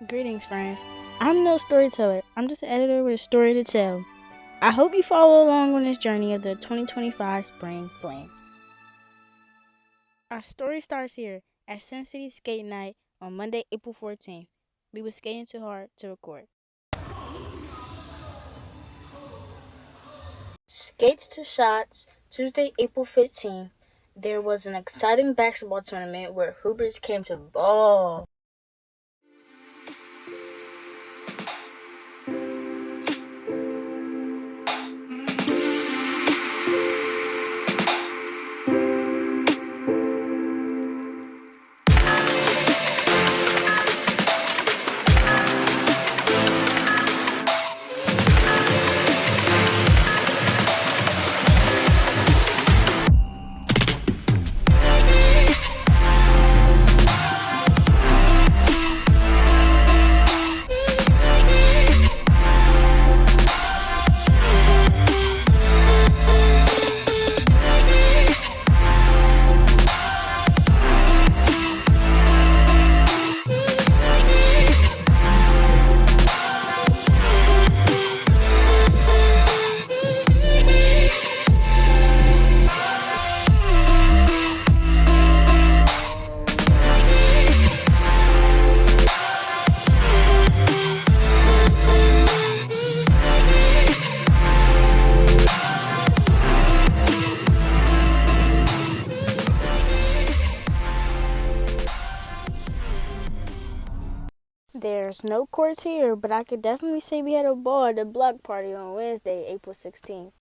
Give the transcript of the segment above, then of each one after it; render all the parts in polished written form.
Greetings, friends. I'm no storyteller. I'm just an editor with a story to tell. I hope you follow along on this journey of the 2025 Spring Fling. Our story starts here at Sin City Skate Night on Monday, April 14th. We were skating too hard to record. Skates to Shots, Tuesday, April 15th. There was an exciting basketball tournament where hoopers came to ball. There's no courts here, but I could definitely say we had a ball at the block party on Wednesday, April 16th.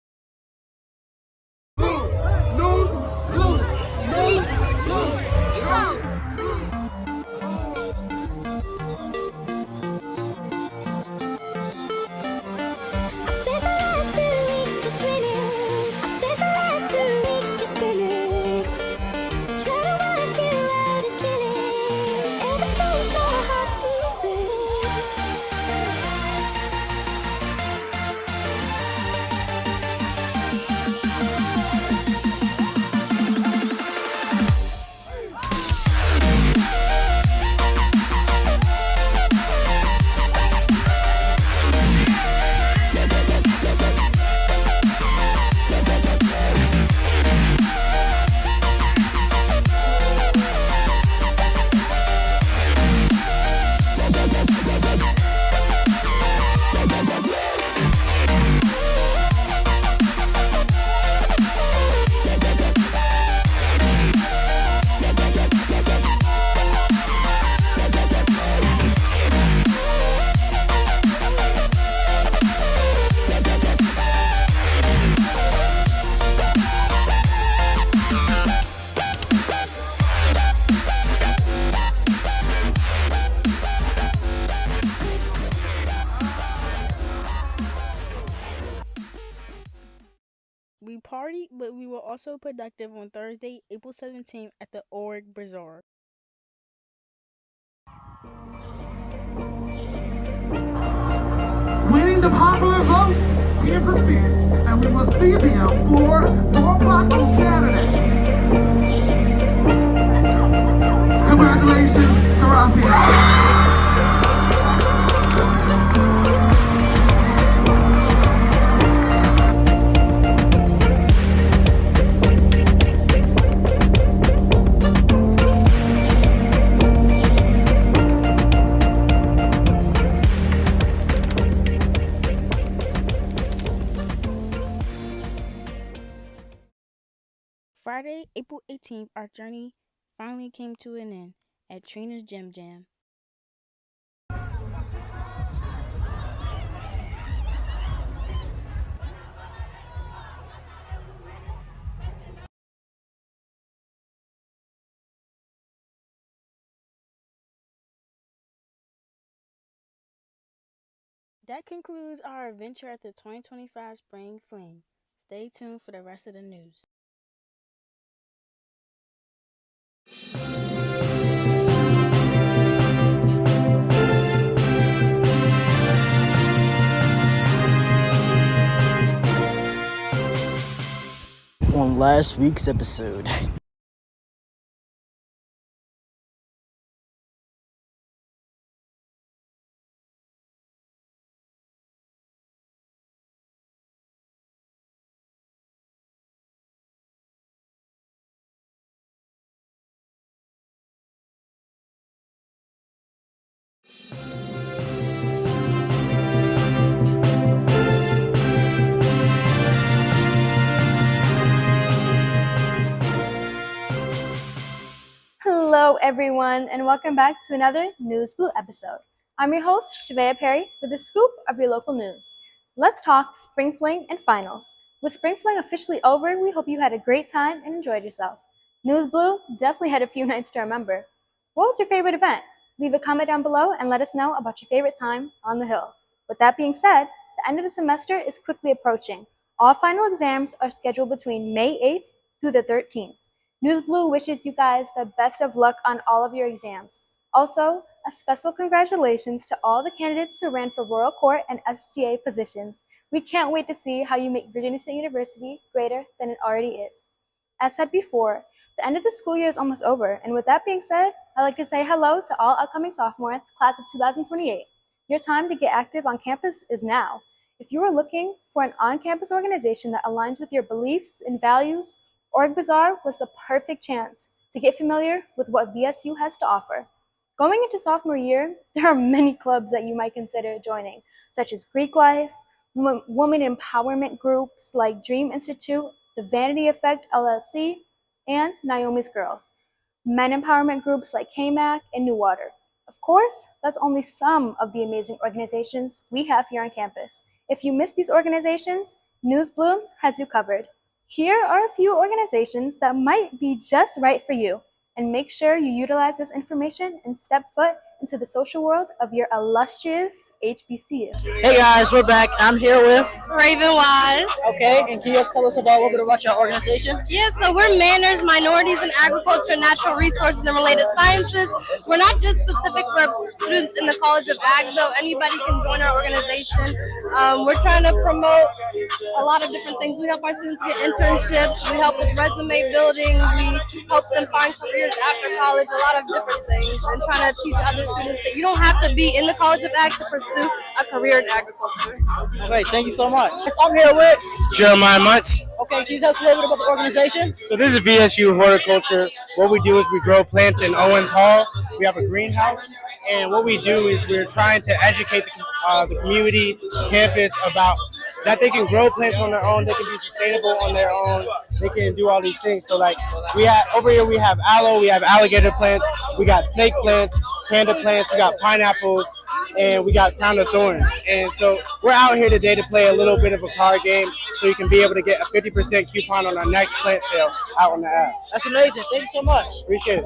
We partied, but we were also productive on Thursday, April 17th at the Org Bazaar. Winning the popular vote, 10%, and we will see them for 4 o'clock on Saturday. Congratulations, Seraphia. Friday, April 18th, our journey finally came to an end at Trina's Gym Jam. That concludes our adventure at the 2025 Spring Fling. Stay tuned for the rest of the news. On last week's episode, Hello, everyone, and welcome back to another News Blue episode. I'm your host, Shavea Perry, with a scoop of your local news. Let's talk spring fling and finals. With spring fling officially over, we hope you had a great time and enjoyed yourself. News Blue definitely had a few nights to remember. What was your favorite event? Leave a comment down below and let us know about your favorite time on the Hill. With that being said, the end of the semester is quickly approaching. All final exams are scheduled between May 8th through the 13th. News Blue wishes you guys the best of luck on all of your exams. Also, a special congratulations to all the candidates who ran for Royal Court and SGA positions. We can't wait to see how you make Virginia State University greater than it already is. As said before, the end of the school year is almost over, and with that being said, I'd like to say hello to all upcoming sophomores, class of 2028. Your time to get active on campus is now. If you are looking for an on-campus organization that aligns with your beliefs and values, Org Bazaar was the perfect chance to get familiar with what VSU has to offer. Going into sophomore year, there are many clubs that you might consider joining, such as Greek Life, women empowerment groups like Dream Institute, the Vanity Effect LLC, and Naomi's Girls, men empowerment groups like KMAC and New Water. Of course, that's only some of the amazing organizations we have here on campus. If you miss these organizations, News Blue has you covered. Here are a few organizations that might be just right for you, and make sure you utilize this information and step foot into the social world of your illustrious HBCU. Hey guys, we're back. I'm here with Raven Wise. Okay, and can you tell us about a little bit about your organization? Yeah, so we're Manners, Minorities in Agriculture, Natural Resources, and Related Sciences. We're not just specific for students in the College of Ag, though. Anybody can join our organization. We're trying to promote a lot of different things. We help our students get internships. We help with resume building. We help them find careers after college, a lot of different things, and trying to teach other students that you don't have to be in the College of Ag to pursue a career in agriculture. Okay, thank you so much. I'm here with Jeremiah Muntz. Okay, can you tell us a little bit about the organization? So this is VSU Horticulture. What we do is we grow plants in Owens Hall. We have a greenhouse, and what we do is we're trying to educate the community, campus about that they can grow plants on their own, they can be sustainable on their own, they can do all these things. So like we have over here, we have aloe, we have alligator plants, we got snake plants, panda plants, we got pineapples, and we got crown of thorns. And so we're out here today to play a little bit of a card game so you can be able to get a 50% coupon on our next plant sale out on the app. That's amazing. Thank you so much. Appreciate it.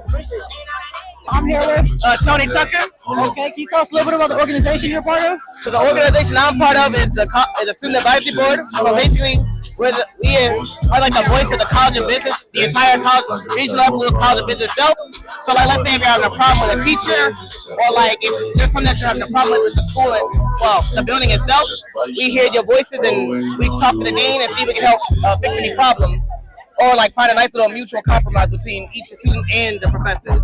I'm here with Tony Tucker. Okay, can you tell us a little bit about the organization you're part of? So the organization I'm part of is the Student Advisory Board. So basically, we are like the voice of the College of Business, the entire college, regional level College of Business itself. So like, let's say if you're having a problem with a teacher, or like if there's something that you're having a problem with the school, well, the building itself, we hear your voices and we talk to the dean and see if we can help fix any problem. Or like find a nice little mutual compromise between each student and the professors.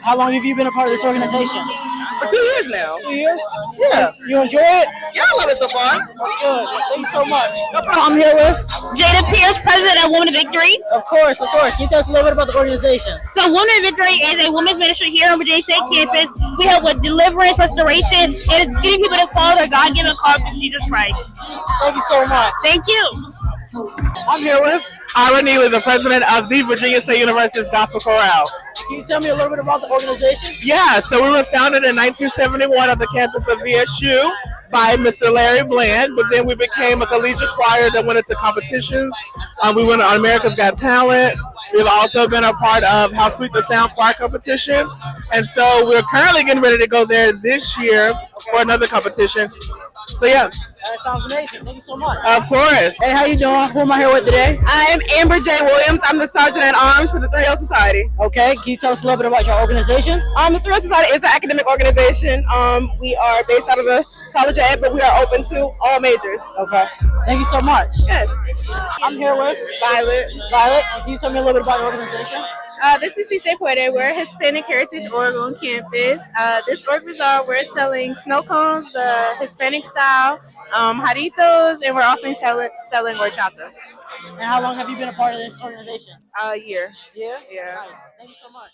How long have you been a part of this organization? For 2 years now. 2 years? Yeah. You enjoy it? Yeah, I love it so far. That's good. Thank you so much. I'm here with Jada Pierce, president of Women of Victory. Of course. Can you tell us a little bit about the organization? So Women of Victory is a women's ministry here on Virginia State campus. We help with deliverance, restoration, and it's getting people to follow their God-given call to Jesus Christ. Thank you so much. Thank you. I'm here with Ira Neely, the president of the Virginia State University's Gospel Chorale. Can you tell me a little bit about the organization? Yeah, so we were founded in 1971 on the campus of VSU by Mr. Larry Bland, but then we became a collegiate choir that went into competitions. We went on America's Got Talent. We've also been a part of How Sweet the Sound choir competition. And so we're currently getting ready to go there this year for another competition. So yeah. That sounds amazing. Thank you so much. Of course. Hey, how you doing? Who am I here with today? I'm Amber J. Williams. I'm the Sergeant at Arms for the 3O Society. Okay, can you tell us a little bit about your organization? The 3O Society is an academic organization. We are based out of the College of Ed, but we are open to all majors. Okay, thank you so much. Yes. I'm here with Violet. And can you tell me a little bit about your organization? This is Cisse Puede. We're a Hispanic Heritage Org on campus. This Org Bazaar, we're selling snow cones, the Hispanic style, jarritos, and we're also selling horchata. And how long have you been a part of this organization? A year. Yeah? Yeah. Nice. Thank you so much.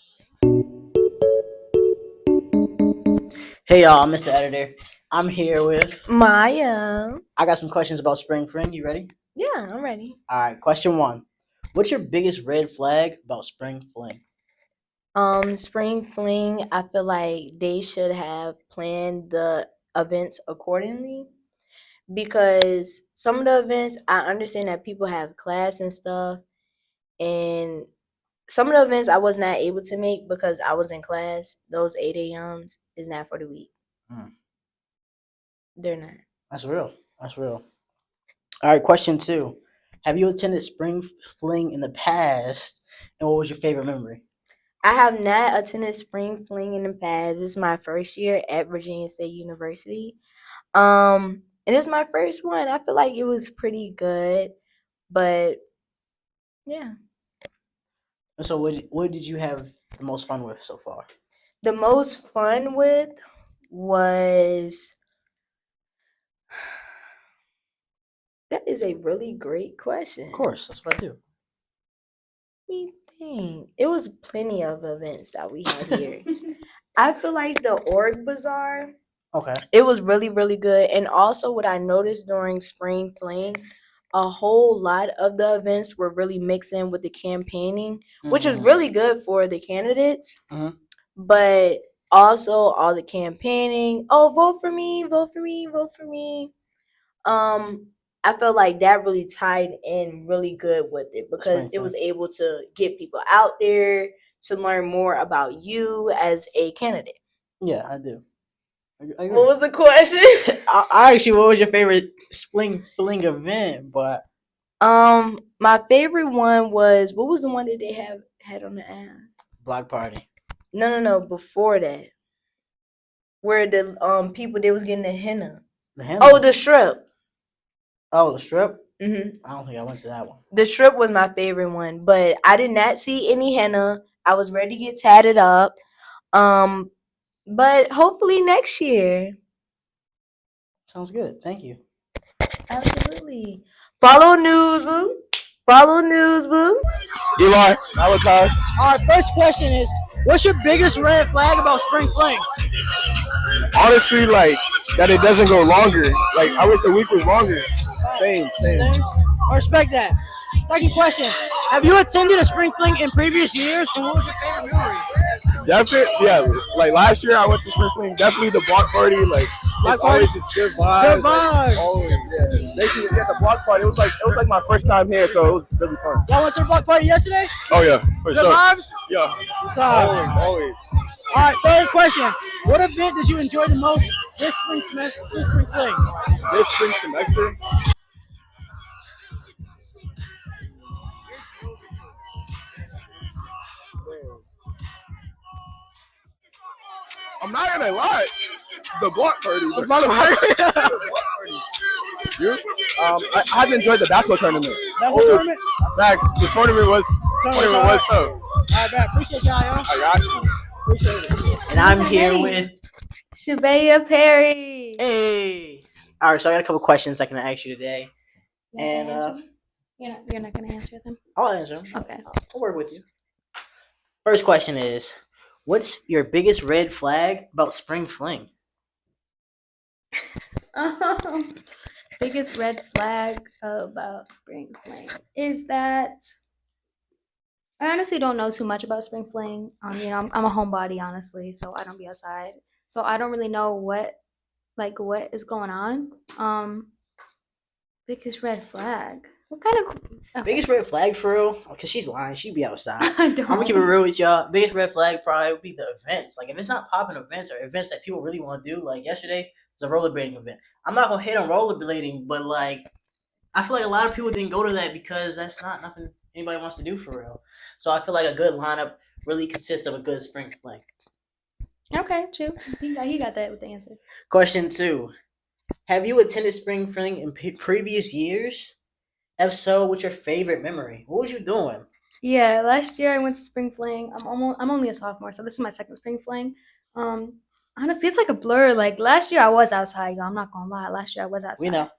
Hey y'all, Mr. Editor. I'm here with. Maya. I got some questions about spring fling. You ready? Yeah, I'm ready. All right. Question 1. What's your biggest red flag about spring fling? Spring fling, I feel like they should have planned the events accordingly because some of the events I understand that people have class and stuff, and some of the events I was not able to make because I was in class. Those 8 a.m.s is not for the week. Hmm. They're not. That's real. That's real. All right. Question 2. Have you attended spring fling in the past, and what was your favorite memory? I have not attended spring fling in the past. This is my first year at Virginia State University. And it's my first one. I feel like it was pretty good, but yeah. So, what did you have the most fun with so far? The most fun with was that is a really great question. Of course, that's what I do. Let me think. It was plenty of events that we had here. I feel like the org bazaar. Okay. It was really, really good. And also what I noticed during spring fling, a whole lot of the events were really mixing with the campaigning, which is really good for the candidates. Mhm. But also all the campaigning, oh, vote for me, vote for me, vote for me. I felt like that really tied in really good with it because Spring it was fling. able to get people out there to learn more about you as a candidate. Yeah, I do. I agree. What was the question? I actually, what was your favorite spring fling event? But My favorite one was what was the one that they had on the app? block party. No, before that. Where the people they was getting the henna. The henna. Oh, the strip. Oh, the strip. Mhm. I don't think I went to that one. The strip was my favorite one, but I did not see any henna. I was ready to get tatted up. But hopefully next year. Sounds good. Thank you. Absolutely. Follow News Boo. Follow News Boo. Eli, Malachi. All right. First question is, what's your biggest red flag about spring fling? Honestly, like that it doesn't go longer. Like I wish the week was longer. Same. I respect that. Second question: have you attended a spring fling in previous years, and what was your favorite memory? Definitely, yeah. Like last year, I went to spring fling. Definitely the block party. Like it's always just good vibes. Good vibes. Like, always, yeah. Basically, yeah, the block party. It was like my first time here, so it was really fun. Y'all went to the block party yesterday? Oh yeah, for Good sure. vibes? Yeah, Time. always. All right, third question. What event did you enjoy the most this spring semester, this spring fling? This spring semester. I'm not gonna lie, the block party. The block party. You? I haven't enjoyed the basketball tournament. Tournament? Facts. The tournament was tough. All right, man. Appreciate y'all, y'all. I got you. Appreciate it. And I'm here with. Shavea Perry. Hey. All right, so I got a couple questions I can ask you today. You're not And gonna answer them? You're not gonna answer them. I'll answer them. Okay. I'll work with you. First question is, what's your biggest red flag about spring fling? Biggest red flag about spring fling is that I honestly don't know too much about spring fling. I'm a homebody, honestly, so I don't be outside. So I don't really know what is going on. Biggest red flag. What kind of okay. Biggest red flag for real? Because she's lying. She'd be outside. I don't. I'm gonna keep it real with y'all. Biggest red flag probably would be the events. Like if it's not popping events or events that people really want to do, like yesterday was a rollerblading event. I'm not gonna hate on rollerblading, but like I feel like a lot of people didn't go to that because that's not nothing anybody wants to do for real. So I feel like a good lineup really consists of a good spring fling. Okay, true. He got that with the answer. Question 2: have you attended spring fling in previous years? If so, what's your favorite memory? What was you doing? Yeah, last year I went to spring fling. I'm only a sophomore, so this is my second spring fling. Honestly, it's like a blur. Like last year I was outside, y'all. I'm not gonna lie. Last year I was outside. We know.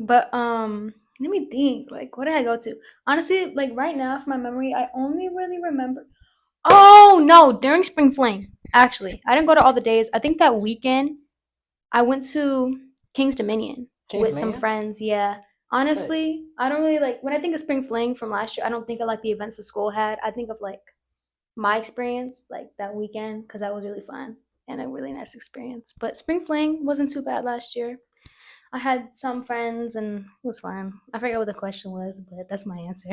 But let me think. Like, what did I go to? Honestly, like right now, from my memory, I only really remember. Oh no, during spring fling. Actually, I didn't go to all the days. I think that weekend I went to King's Dominion King's with some Dominion? friends. Yeah. Honestly, I don't really like when I think of spring fling from last year. I don't think of like the events the school had. I think of like my experience like that weekend because that was really fun and a really nice experience. But spring fling wasn't too bad last year. I had some friends and it was fun. I forget what the question was, but that's my answer.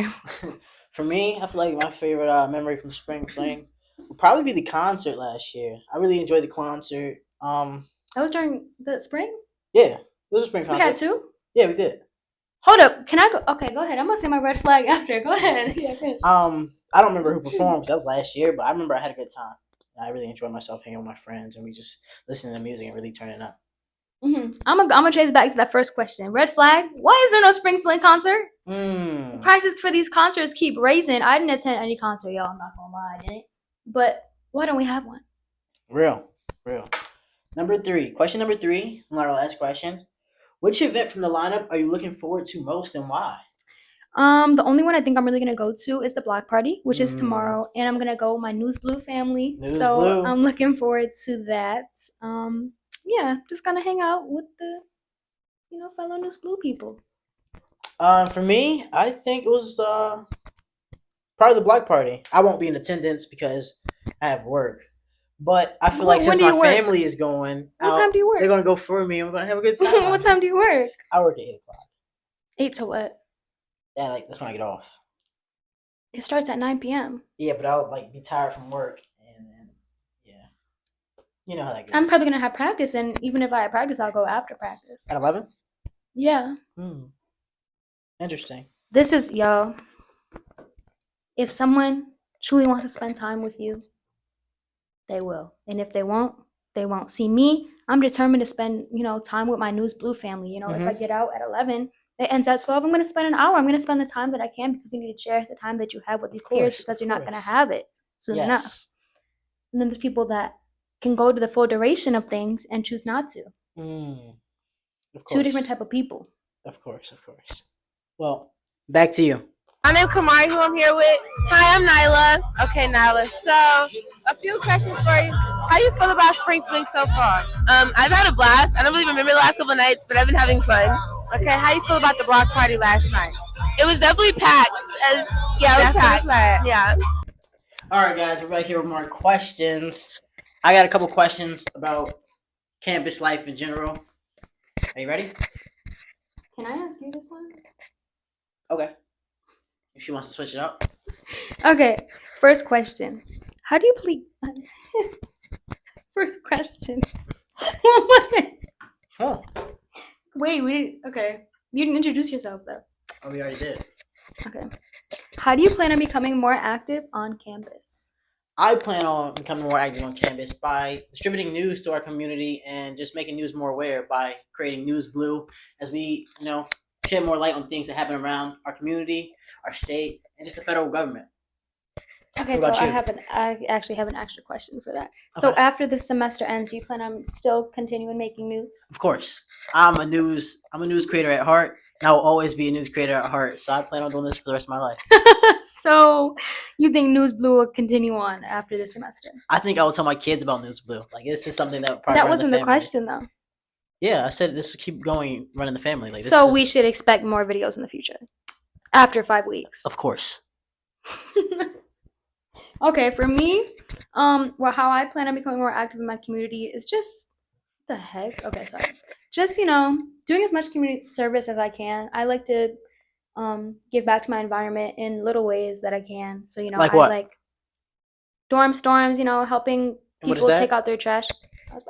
For me, I feel like my favorite memory from spring fling would probably be the concert last year. I really enjoyed the concert. That was during the spring. Yeah, it was a spring We concert. had two. Yeah, we did. Hold up, can I go? Okay, go ahead. I'm gonna say my red flag after. Go ahead. Yeah, finish. I don't remember who performed 'cause that was last year, but I remember I had a good time. I really enjoyed myself hanging with my friends, and we just listening to music and really turning up. I'm gonna chase back to that first question. Red flag. Why is there no spring fling concert? Mm. Prices for these concerts keep raising. I didn't attend any concert, y'all. I'm not gonna lie, I didn't. But why don't we have one? Real. Question number 3, our last question. Which event from the lineup are you looking forward to most and why? The only one I think I'm really gonna go to is the block party, which is Mm. tomorrow, and I'm gonna go with my News Blue family. News so Blue. I'm looking forward to that. Yeah, just gonna hang out with the, fellow News Blue people. For me, I think it was probably the block party. I won't be in attendance because I have work. But I feel like When since do my you work? family is going What out, time do you work? they're gonna go for me and we're gonna have a good time. What time do you work? I work at 8:00. 8 to what? Yeah, that's when I get off. It starts at 9 p.m. Yeah, but I'll be tired from work and then you know how that goes. I'm probably gonna have practice, and even if I have practice, I'll go after practice. At 11? Yeah. Interesting. This is, y'all. If someone truly wants to spend time with you, they will. And if they won't, they won't. See, me, I'm determined to spend, time with my News Blue family. If I get out at 11, it ends at 12, I'm going to spend an hour. I'm going to spend the time that I can because you need to cherish the time that you have with these peers because you're not going to have it soon enough. And then there's people that can go to the full duration of things and choose not to. Of course. Two different type of people. Of course. Well, back to you. My name's Kamari, who I'm here with. Hi, I'm Nyla. Okay, Nyla. So, a few questions for you. How you feel about spring fling so far? I've had a blast. I don't really remember the last couple of nights, but I've been having fun. Okay, how you feel about the block party last night? It was definitely packed. It was packed. Yeah. All right, guys, we're back here with more questions. I got a couple questions about campus life in general. Are you ready? Can I ask you this one? Okay. If she wants to switch it up. Okay, first question. How do you plead? First question. Oh. Wait, okay. You didn't introduce yourself though. Oh, we already did. Okay. How do you plan on becoming more active on campus? I plan on becoming more active on campus by distributing news to our community and just making news more aware by creating News Blue as we, shed more light on things that happen around our community, our state, and just the federal government. Okay, What so about you? I actually have an extra question for that. So Okay. after this semester ends, do you plan on still continuing making news? Of course. I'm a news creator at heart, and I will always be a news creator at heart. So I plan on doing this for the rest of my life. So you think News Blue will continue on after this semester? I think I will tell my kids about News Blue. This is something that probably That run in wasn't the family. question though. Yeah, I said this will keep going, running the family. This So is, we should expect more videos in the future after 5 weeks. Of course. Okay, for me, how I plan on becoming more active in my community is just just doing as much community service as I can. I like to give back to my environment in little ways that I can. So Like I what? like dorm storms. Helping And what is people that? take out their trash.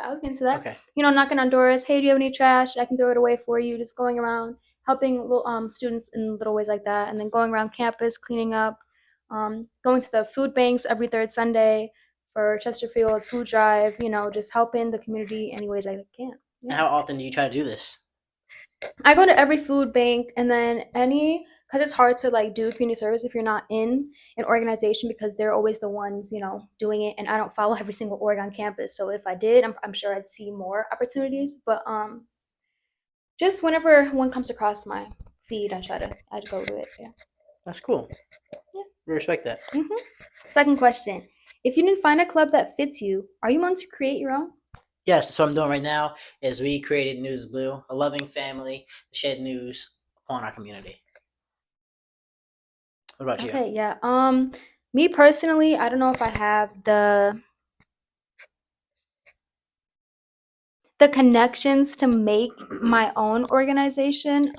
I was into that. Okay. Knocking on doors. Hey, do you have any trash? I can throw it away for you. Just going around helping students in little ways like that, and then going around campus cleaning up. Going to the food banks every third Sunday for Chesterfield food drive. Just helping the community any ways I can. And how often do you try to do this? I go to every food bank, and then because it's hard to do community service if you're not in an organization because they're always the ones doing it, and I don't follow every single org on campus. So if I did, I'm sure I'd see more opportunities. But just whenever one comes across my feed, I'd go to it. Yeah. That's cool. Yeah. We respect that. Second question: If you didn't find a club that fits you, are you willing to create your own? Yes, that's what I'm doing right now. Is we created News Blue, a loving family to shed news upon our community. What about you? Okay, yeah. Me personally, I don't know if I have the connections to make my own organization.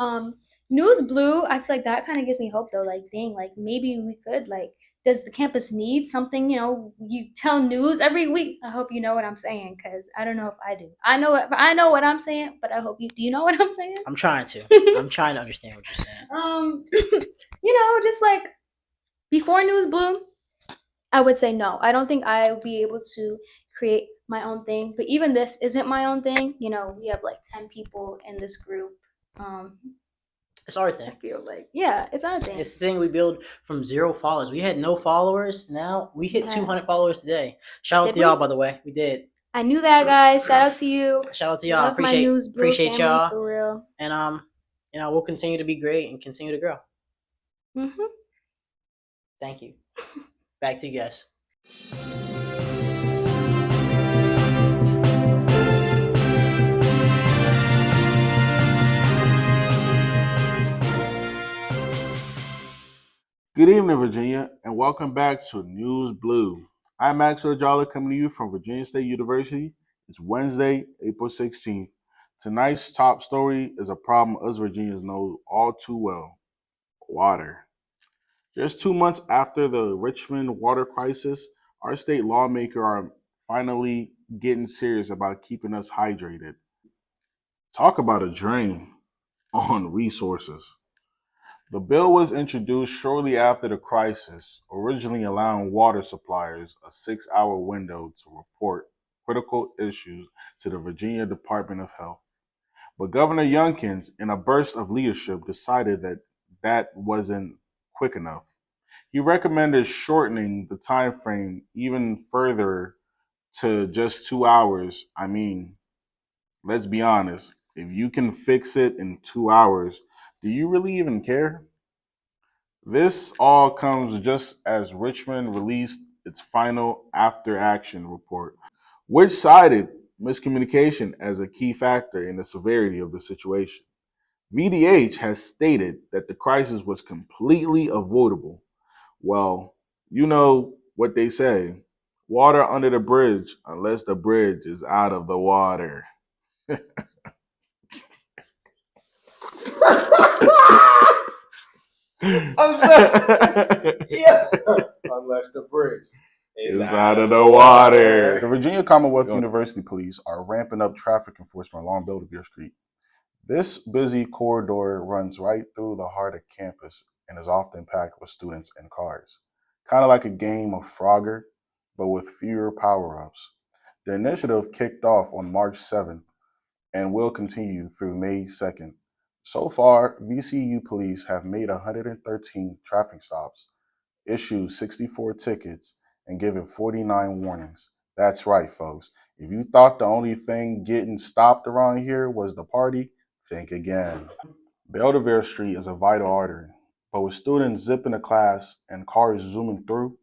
News Blue, I feel like that kind of gives me hope though. Like, dang, like maybe we could like. Does the campus need something? You know, you tell news every week. I hope you know what I'm saying, because I don't know if I do. I know what I'm saying, but I hope you do. You know what I'm saying? I'm trying to. I'm trying to understand what you're saying. You know, just like before News Blue, I would say no. I don't think I would be able to create my own thing. But even this isn't my own thing. You know, we have like 10 people in this group. It's our I thing. feel like, yeah, it's our thing. It's the thing we build from 0 followers. We had no followers. Now we hit Yeah. 200 followers today. Shout out Did to y'all, we? by the way. We did. I knew that, guys. Shout out to you. Shout out to y'all. Love my News Blue Appreciate family, y'all. for real. And we'll continue to be great and continue to grow. Mhm. Thank you. Back to you guys. Good evening, Virginia, and welcome back to News Blue. I'm Maxwell Jolly coming to you from Virginia State University. It's Wednesday, April 16th. Tonight's top story is a problem us Virginians know all too well: water. Just 2 months after the Richmond water crisis, our state lawmakers are finally getting serious about keeping us hydrated. Talk about a drain on resources. The bill was introduced shortly after the crisis, originally allowing water suppliers a 6-hour window to report critical issues to the Virginia Department of Health. But Governor Youngkin, in a burst of leadership, decided that that wasn't quick enough. He recommended shortening the time frame even further to just 2 hours. I mean, let's be honest. If you can fix it in 2 hours, do you really even care? This all comes just as Richmond released its final after action report, which cited miscommunication as a key factor in the severity of the situation. VDH has stated that the crisis was completely avoidable. Well, you know what they say: water under the bridge unless the bridge is out of the water. Yeah. Unless the bridge is out of the water. The Virginia Commonwealth University Police are ramping up traffic enforcement along Belvedere Street. This busy corridor runs right through the heart of campus and is often packed with students and cars. Kind of like a game of Frogger, but with fewer power-ups. The initiative kicked off on March 7th and will continue through May 2nd. So far, VCU police have made 113 traffic stops, issued 64 tickets, and given 49 warnings. That's right, folks. If you thought the only thing getting stopped around here was the party, think again. Belvedere Street is a vital artery, but with students zipping to class and cars zooming through,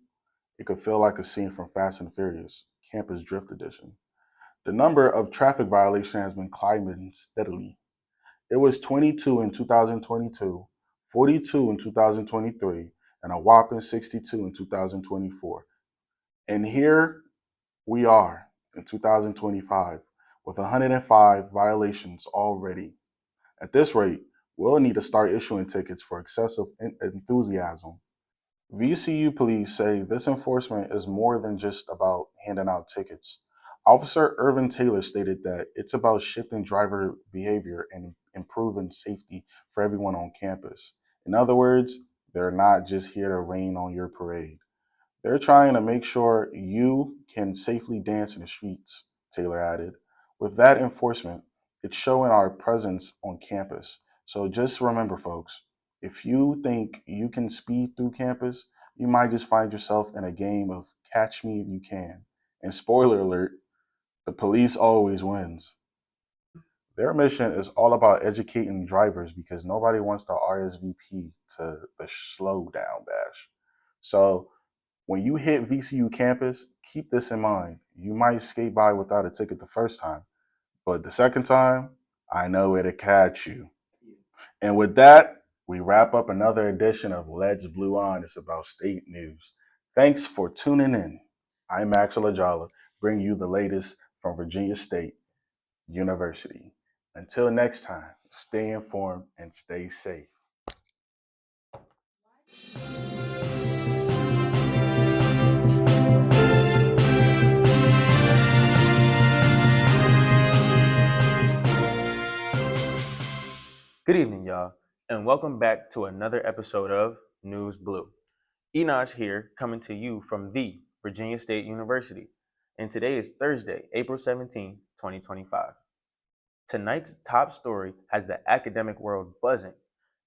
it could feel like a scene from Fast and Furious, Campus Drift Edition. The number of traffic violations has been climbing steadily. It was 22 in 2022, 42 in 2023, and a whopping 62 in 2024. And here we are in 2025 with 105 violations already. At this rate, we'll need to start issuing tickets for excessive enthusiasm. VCU police say this enforcement is more than just about handing out tickets. Officer Irvin Taylor stated that it's about shifting driver behavior and improving safety for everyone on campus. In other words, they're not just here to rain on your parade. They're trying to make sure you can safely dance in the streets, Taylor added. With that enforcement, it's showing our presence on campus. So just remember, folks, if you think you can speed through campus, you might just find yourself in a game of catch me if you can. And spoiler alert, the police always wins. Their mission is all about educating drivers because nobody wants to RSVP to the slow down bash. So When you hit VCU campus, keep this in mind. You might skate by without a ticket the first time, but the second time, I know where to catch you. And with that, we wrap up another edition of Let's Blue On. It's about state news. Thanks for tuning in. I'm Maxwell Ajala, bringing you the latest from Virginia State University. Until next time, stay informed and stay safe. Good evening, y'all, and welcome back to another episode of News Blue. Enosh here, coming to you from the Virginia State University, and today is Thursday, April 17, 2025. Tonight's top story has the academic world buzzing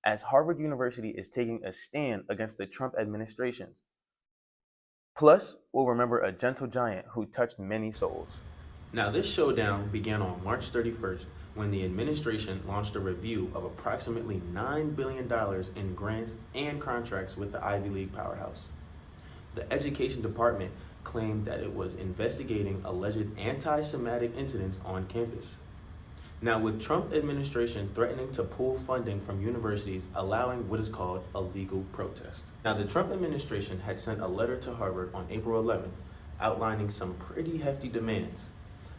as Harvard University is taking a stand against the Trump administration. Plus, we'll remember a gentle giant who touched many souls. Now, this showdown began on March 31st when the administration launched a review of approximately $9 billion in grants and contracts with the Ivy League powerhouse. The Education Department claimed that it was investigating alleged anti-Semitic incidents on campus. Now, with Trump administration threatening to pull funding from universities, allowing what is called a legal protest. Now, the Trump administration had sent a letter to Harvard on April 11th outlining some pretty hefty demands,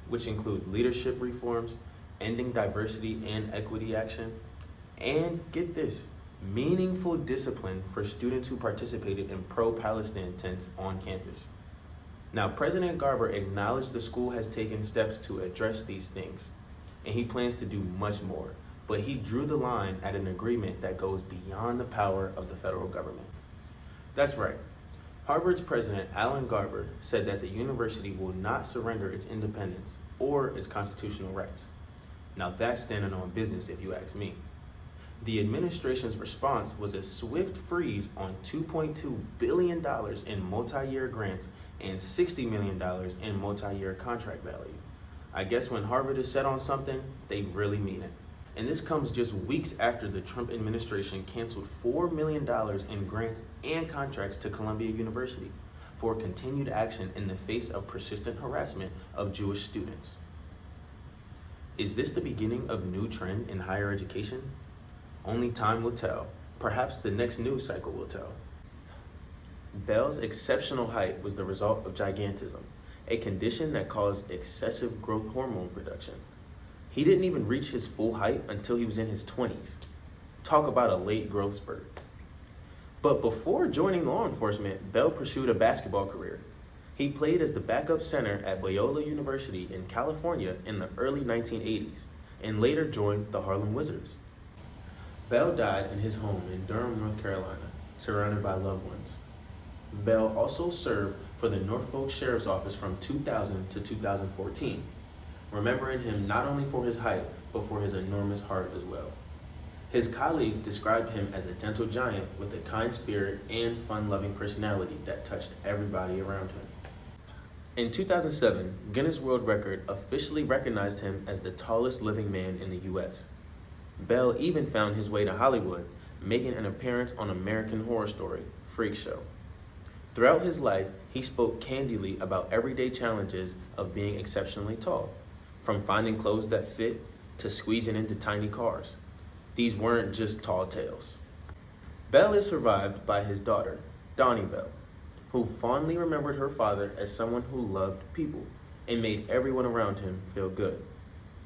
which include leadership reforms, ending diversity and equity action, and get this, meaningful discipline for students who participated in pro-Palestine tents on campus. Now, President Garber acknowledged the school has taken steps to address these things, and he plans to do much more, but he drew the line at an agreement that goes beyond the power of the federal government. That's right. Harvard's president, Alan Garber, said that the university will not surrender its independence or its constitutional rights. Now that's standing on business, if you ask me. The administration's response was a swift freeze on $2.2 billion in multi-year grants and $60 million in multi-year contract value. I guess when Harvard is set on something, they really mean it. And this comes just weeks after the Trump administration canceled $4 million in grants and contracts to Columbia University for continued action in the face of persistent harassment of Jewish students. Is this the beginning of a new trend in higher education? Only time will tell. Perhaps the next news cycle will tell. Bell's exceptional height was the result of gigantism, a condition that caused excessive growth hormone production. He didn't even reach his full height until he was in his 20s. Talk about a late growth spurt. But before joining law enforcement, Bell pursued a basketball career. He played as the backup center at Loyola University in California in the early 1980s and later joined the Harlem Wizards. Bell died in his home in Durham, North Carolina, surrounded by loved ones. Bell also served for the Norfolk Sheriff's Office from 2000 to 2014, remembering him not only for his height, but for his enormous heart as well. His colleagues described him as a gentle giant with a kind spirit and fun-loving personality that touched everybody around him. In 2007, Guinness World Record officially recognized him as the tallest living man in the U.S. Bell even found his way to Hollywood, making an appearance on American Horror Story, Freak Show. Throughout his life, he spoke candidly about everyday challenges of being exceptionally tall, from finding clothes that fit to squeezing into tiny cars. These weren't just tall tales. Bell is survived by his daughter, Donnie Bell, who fondly remembered her father as someone who loved people and made everyone around him feel good,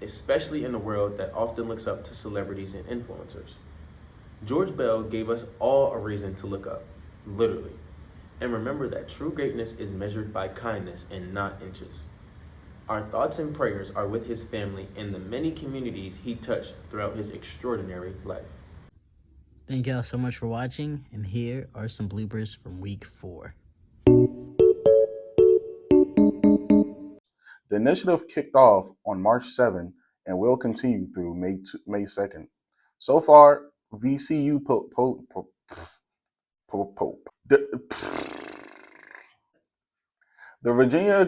especially in a world that often looks up to celebrities and influencers. George Bell gave us all a reason to look up, literally, and remember that true greatness is measured by kindness and not inches. Our thoughts and prayers are with his family and the many communities he touched throughout his extraordinary life. Thank y'all so much for watching, and here are some bloopers from week 4. The initiative kicked off on March 7 and will continue through May 2nd. So far, VCU the Virginia.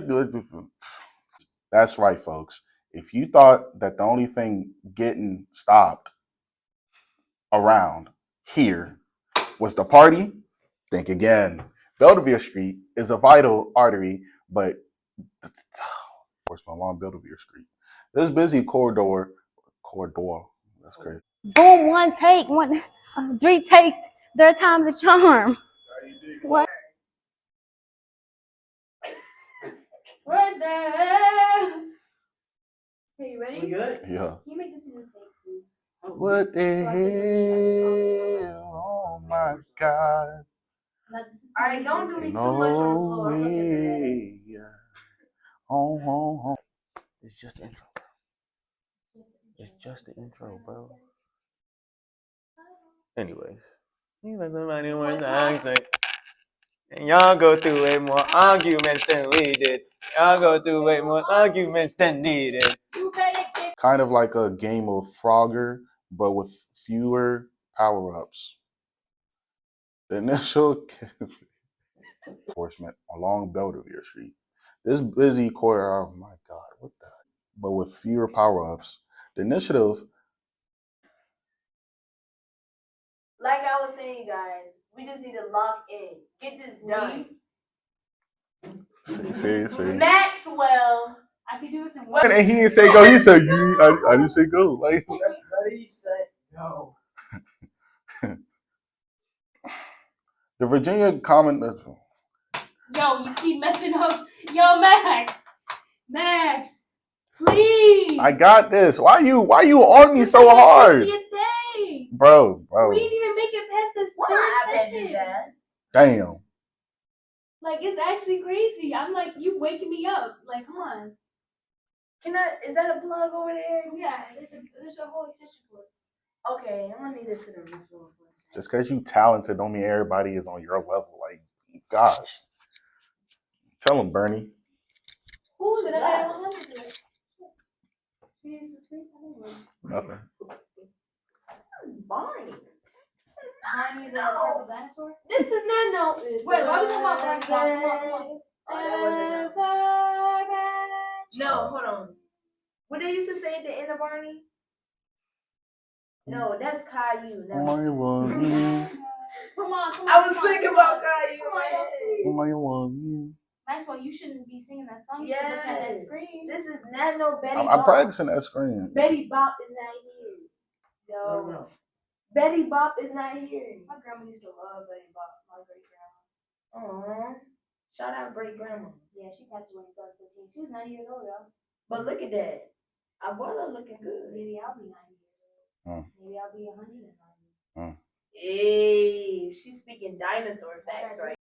That's right, folks. If you thought that the only thing getting stopped around here was the party, think again. Belvedere Street is a vital artery, but enforcement along Belvedere Street. This busy corridor, that's crazy. Boom, one take, 3 takes, third time's a charm. What? Right there. Okay, you ready? We good? Yeah. Can you make this a new take, please? What the hell? Oh my God. Alright, don't do me too much on the No floor. I'm looking way. Oh. It's just the intro, bro. It's just the intro, bro. Anyways. Somebody was toxic. And y'all go through way more arguments than we did. Y'all go through way more arguments than needed. Kind of like a game of Frogger, but with fewer power-ups. The initial enforcement along Belvedere Street. This busy corridor, oh my God, what the? But with fewer power-ups. The initiative. Like I was saying, guys, we just need to lock in. Get this done. See. Maxwell. I can do this in one. And he didn't say go. He said, I didn't say go. Like, Ready, set, go. the Virginia Common. Yo, you keep messing up. Yo, Max, please. I got this. Why you on me so hard? Bro. We didn't even make it past this third sentence. Damn. Like, it's actually crazy. I'm like, you waking me up. Like, come on. Is that a plug over there? Yeah, there's a whole extension cord. Okay, I'm gonna need to sit on the floor for a second. Just because you talented don't mean everybody is on your level. Like, gosh. Tell him, Bernie. Who's that? Nothing. This is Barney. Barney the purple dinosaur? This is not no. Wait, why was it about Barney? Come on. No, hold on. What they used to say at the end of Barney? No, that's Caillou. Come on. I was thinking about Caillou. Maxwell, you shouldn't be singing that song. You should look at that screen. This is not no Betty I'm Bop. practicing that screen. Betty Bop is not here. No. Betty Bop is not here. My grandma used to love Betty Bop. My great grandma. Aww. Shout out great grandma. Yeah, she passed away in 2015. She was 90 years old, y'all. But look at that. Abuela looking good. Maybe I'll be 90 years old. Maybe I'll be 190. Hey, she's speaking dinosaur facts right